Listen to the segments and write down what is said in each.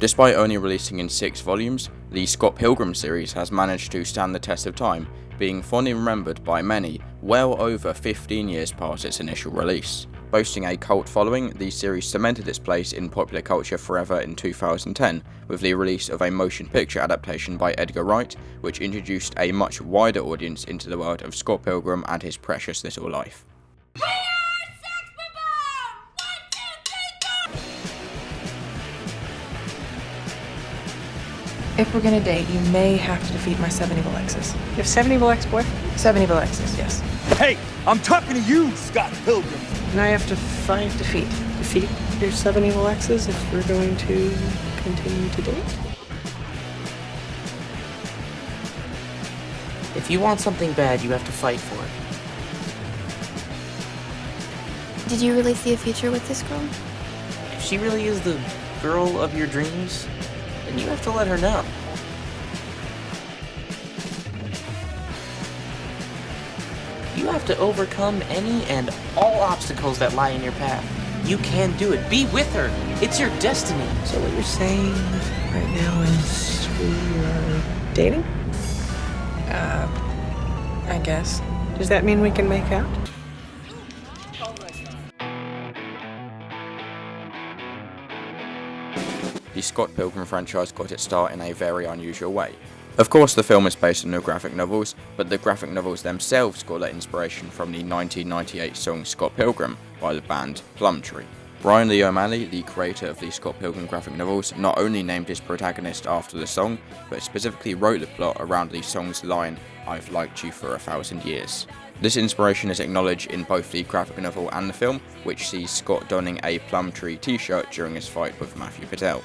Despite only releasing in 6 volumes, the Scott Pilgrim series has managed to stand the test of time, being fondly remembered by many well over 15 years past its initial release. Boasting a cult following, the series cemented its place in popular culture forever in 2010 with the release of a motion picture adaptation by Edgar Wright, which introduced a much wider audience into the world of Scott Pilgrim and his precious little life. If we're gonna date, you may have to defeat my 7 evil exes. You have 7 evil ex-boyfriends? 7 evil exes, yes. Hey, I'm talking to you, Scott Pilgrim. And I have to defeat your 7 evil exes if we're going to continue to date? If you want something bad, you have to fight for it. Did you really see a future with this girl? If she really is the girl of your dreams, then you have to let her know. You have to overcome any and all obstacles that lie in your path. You can do it. Be with her. It's your destiny. So what you're saying right now is we are dating? I guess. Does that mean we can make out? The Scott Pilgrim franchise got its start in a very unusual way. Of course, the film is based on the graphic novels, but the graphic novels themselves got their inspiration from the 1998 song Scott Pilgrim by the band Plumtree. Brian Lee O'Malley, the creator of the Scott Pilgrim graphic novels, not only named his protagonist after the song, but specifically wrote the plot around the song's line, "I've liked you for 1,000 years." This inspiration is acknowledged in both the graphic novel and the film, which sees Scott donning a Plumtree t-shirt during his fight with Matthew Patel.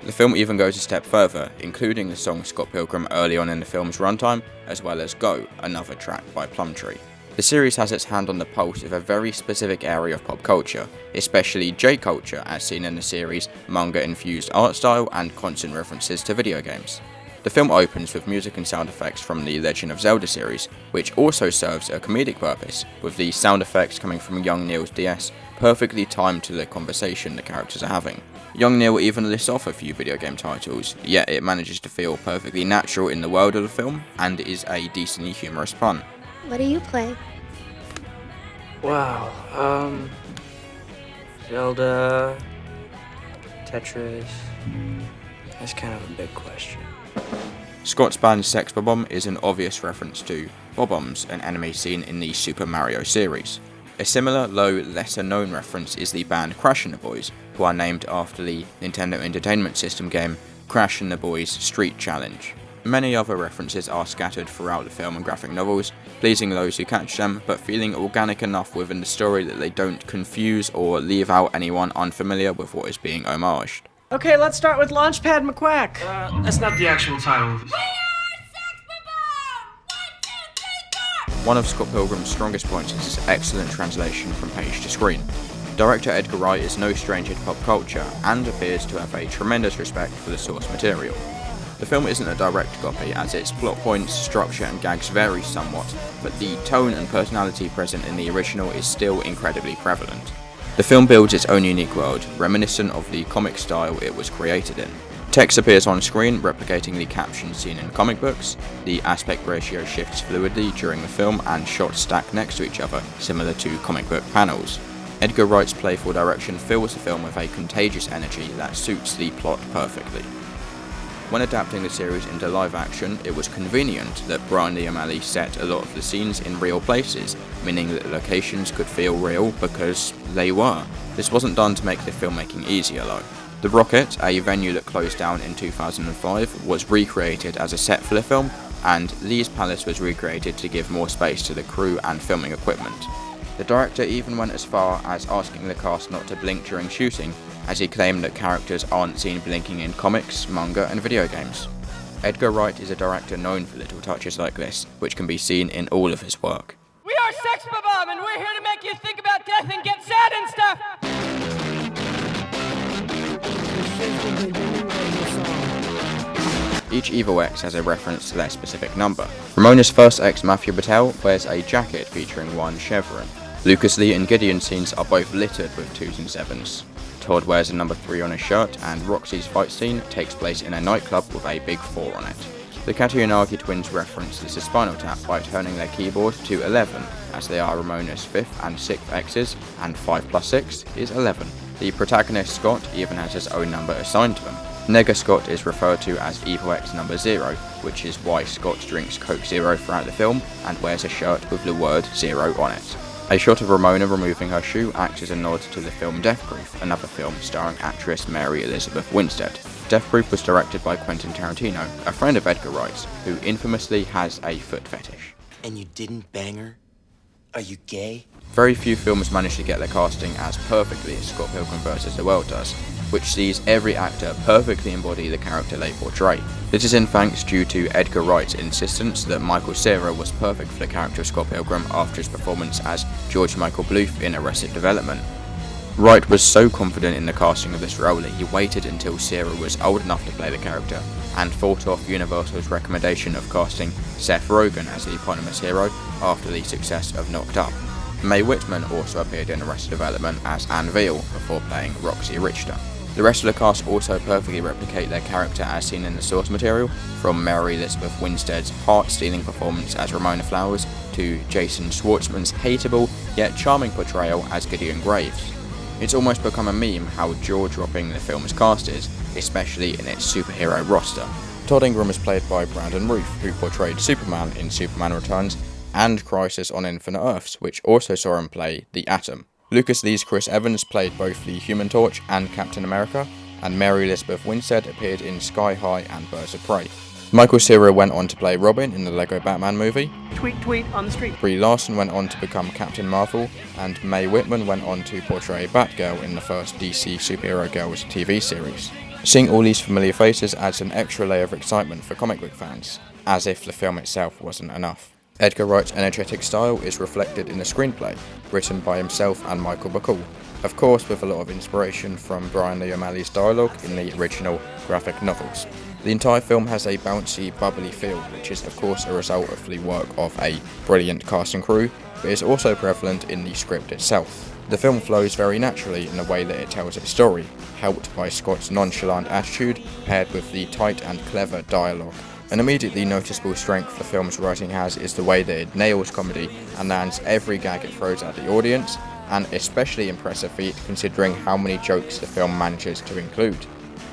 The film even goes a step further, including the song Scott Pilgrim early on in the film's runtime, as well as Go, another track by Plumtree. The series has its hand on the pulse of a very specific area of pop culture, especially J-culture as seen in the series' manga-infused art style and constant references to video games. The film opens with music and sound effects from the Legend of Zelda series, which also serves a comedic purpose, with the sound effects coming from young Neil's DS perfectly timed to the conversation the characters are having. Young Neil even lists off a few video game titles, yet it manages to feel perfectly natural in the world of the film, and is a decently humorous pun. What do you play? Wow, Zelda, Tetris. That's kind of a big question. Scott's band Sex Bob-omb is an obvious reference to Bob-ombs, an enemy seen in the Super Mario series. A similar, though lesser-known reference is the band Crash and the Boys, who are named after the Nintendo Entertainment System game Crash and the Boys Street Challenge. Many other references are scattered throughout the film and graphic novels, pleasing those who catch them, but feeling organic enough within the story that they don't confuse or leave out anyone unfamiliar with what is being homaged. Okay, let's start with Launchpad McQuack. That's not the actual title. One of Scott Pilgrim's strongest points is his excellent translation from page to screen. Director Edgar Wright is no stranger to pop culture, and appears to have a tremendous respect for the source material. The film isn't a direct copy, as its plot points, structure and gags vary somewhat, but the tone and personality present in the original is still incredibly prevalent. The film builds its own unique world, reminiscent of the comic style it was created in. Text appears on screen, replicating the captions seen in comic books. The aspect ratio shifts fluidly during the film, and shots stack next to each other, similar to comic book panels. Edgar Wright's playful direction fills the film with a contagious energy that suits the plot perfectly. When adapting the series into live action, it was convenient that Brian Lee O'Malley set a lot of the scenes in real places, meaning that the locations could feel real because they were. This wasn't done to make the filmmaking easier though. The Rocket, a venue that closed down in 2005, was recreated as a set for the film, and Lee's Palace was recreated to give more space to the crew and filming equipment. The director even went as far as asking the cast not to blink during shooting, as he claimed that characters aren't seen blinking in comics, manga and video games. Edgar Wright is a director known for little touches like this, which can be seen in all of his work. We are Sex Bob-omb, and we're here to make you think about death and get sad and stuff! Each evil ex has a reference to their specific number. Ramona's first ex, Matthew Patel, wears a jacket featuring one chevron. Lucas Lee and Gideon scenes are both littered with 2s and 7s. Todd wears a number 3 on his shirt, and Roxy's fight scene takes place in a nightclub with a big 4 on it. The Katayanagi twins reference this as Spinal Tap by turning their keyboard to 11, as they are Ramona's 5th and 6th X's, and 5 plus 6 is 11. The protagonist Scott even has his own number assigned to him. Nega Scott is referred to as Evil X number 0, which is why Scott drinks Coke Zero throughout the film and wears a shirt with the word 0 on it. A shot of Ramona removing her shoe acts as a nod to the film Death Proof, another film starring actress Mary Elizabeth Winstead. Death Proof was directed by Quentin Tarantino, a friend of Edgar Wright's, who infamously has a foot fetish. And you didn't bang her? Are you gay? Very few films manage to get their casting as perfectly as Scott Pilgrim vs. the World does, which sees every actor perfectly embody the character they portray. This is in thanks due to Edgar Wright's insistence that Michael Cera was perfect for the character of Scott Pilgrim after his performance as George Michael Bluth in Arrested Development. Wright was so confident in the casting of this role that he waited until Cera was old enough to play the character, and fought off Universal's recommendation of casting Seth Rogen as the eponymous hero after the success of Knocked Up. Mae Whitman also appeared in Arrested Development as Anne Veal before playing Roxy Richter. The rest of the cast also perfectly replicate their character as seen in the source material, from Mary Elizabeth Winstead's heart-stealing performance as Ramona Flowers to Jason Schwartzman's hateable yet charming portrayal as Gideon Graves. It's almost become a meme how jaw-dropping the film's cast is, especially in its superhero roster. Todd Ingram is played by Brandon Routh, who portrayed Superman in Superman Returns and Crisis on Infinite Earths, which also saw him play the Atom. Lucas Lee's Chris Evans played both the Human Torch and Captain America, and Mary Elizabeth Winstead appeared in Sky High and Birds of Prey. Michael Cera went on to play Robin in the Lego Batman movie. Tweet on the street. Brie Larson went on to become Captain Marvel, and Mae Whitman went on to portray Batgirl in the first DC Superhero Girls TV series. Seeing all these familiar faces adds an extra layer of excitement for comic book fans, as if the film itself wasn't enough. Edgar Wright's energetic style is reflected in the screenplay, written by himself and Michael Bacall, of course with a lot of inspiration from Brian Lee O'Malley's dialogue in the original graphic novels. The entire film has a bouncy, bubbly feel, which is of course a result of the work of a brilliant cast and crew, but is also prevalent in the script itself. The film flows very naturally in the way that it tells its story, helped by Scott's nonchalant attitude paired with the tight and clever dialogue. An immediately noticeable strength the film's writing has is the way that it nails comedy and lands every gag it throws at the audience, an especially impressive feat considering how many jokes the film manages to include.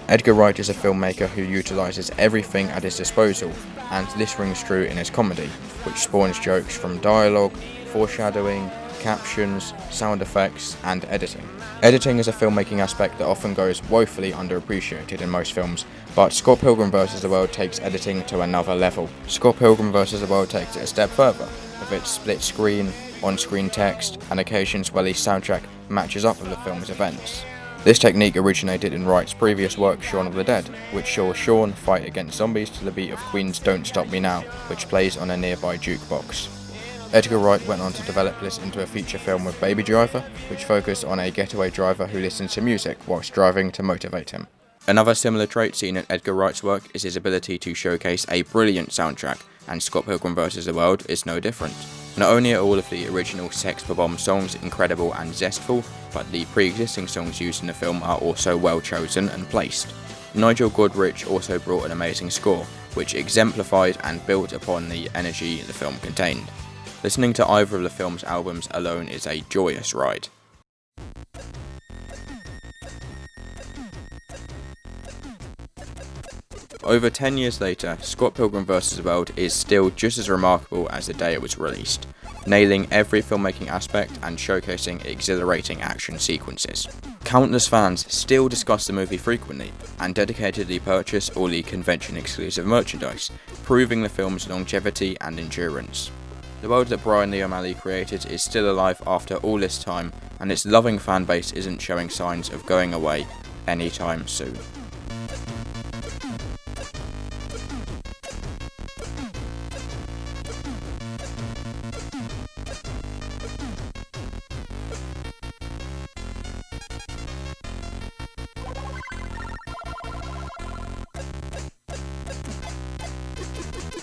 Edgar Wright is a filmmaker who utilises everything at his disposal, and this rings true in his comedy, which spawns jokes from dialogue, foreshadowing, captions, sound effects, and editing. Editing is a filmmaking aspect that often goes woefully underappreciated in most films, but Scott Pilgrim vs. the World takes editing to another level. Scott Pilgrim vs. the World takes it a step further, with its split screen, on-screen text, and occasions where the soundtrack matches up with the film's events. This technique originated in Wright's previous work Shaun of the Dead, which saw Shaun fight against zombies to the beat of Queen's Don't Stop Me Now, which plays on a nearby jukebox. Edgar Wright went on to develop this into a feature film with Baby Driver, which focused on a getaway driver who listens to music whilst driving to motivate him. Another similar trait seen in Edgar Wright's work is his ability to showcase a brilliant soundtrack, and Scott Pilgrim vs. the World is no different. Not only are all of the original Sex Bomb songs incredible and zestful, but the pre-existing songs used in the film are also well chosen and placed. Nigel Godrich also brought an amazing score, which exemplified and built upon the energy the film contained. Listening to either of the film's albums alone is a joyous ride. Over 10 years later, Scott Pilgrim vs. the World is still just as remarkable as the day it was released, nailing every filmmaking aspect and showcasing exhilarating action sequences. Countless fans still discuss the movie frequently and dedicatedly purchase all the convention-exclusive merchandise, proving the film's longevity and endurance. The world that Brian Lee O'Malley created is still alive after all this time, and its loving fanbase isn't showing signs of going away anytime soon.